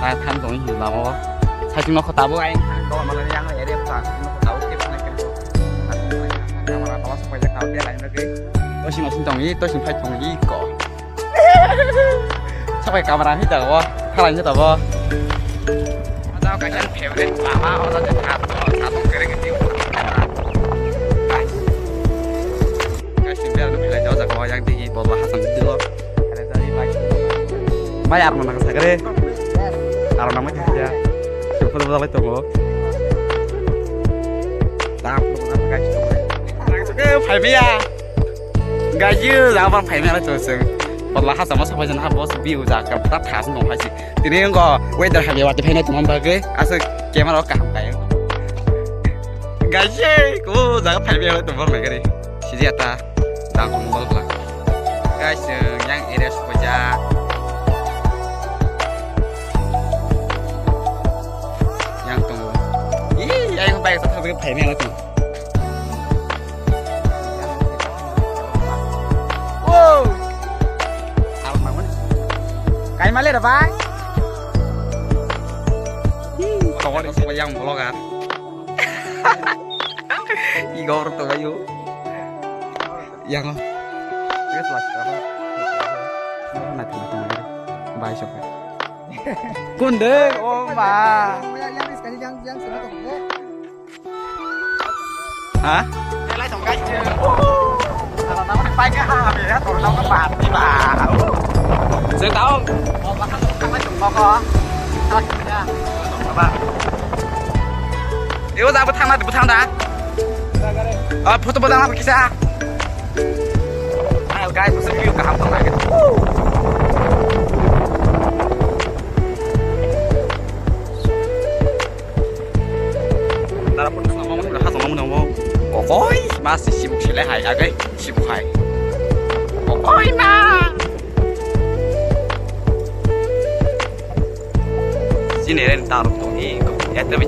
ta tham giống như là nó thay chúng nó khó tao anh đó mà là yang này đẹp cả nó khó tao tiếp này cái nhưng mà tao phải chắc tao để lại nó cái tôi xin đồng ý tôi xin phải đồng ý có sao phải camera hết rồi thay lại hết rồi tao cái chân phèo lên mà tao sẽ thả cái tiêu cái xin bây giờ nó phải là cho giặc hoa yang đi bỏ vào hát sẵn tiêu Mai ar mana sagre ar nama kerja super betul itu mo tam apa guys langsung ke phải mía gái dư giáo văn phải mía là trời sừng bật lá hát sama sampai jenah bos view ra cái tắt thả xuống đồng phải gì thì nên có weather hay là phải này tụi mình bagi asal game nó cảm cái gái dư cũng ra phải mía là tụi mình cái đi chỉ gì ta đang không bật là guys yang area saja yang baik satu cái phải mẹ là tụ. Wow. Alam mana? Kain mana ada bang? Kau ada semua yang vlog kan? Igor tuh ayo. Yang dia flash apa? Nanti bye shop. Kunde, oh ma. Yang sudah tunggu. Hả? Đây lấy thùng cái chưa? Nó đi bay cái ha vậy á, tụi nó có bạt đi bà. Sự tao. Mà thằng lấy thùng con. Thôi nha. Các bạn. Yêu ra thang đã. Foto bắt đầu kisah. Ayo guys, mesti view ke hampir lagi. Ôi, mà sibuk sih leh hai agai sibuk hai. Ôi mà. Sini ren taruh tuh ini, ya tapi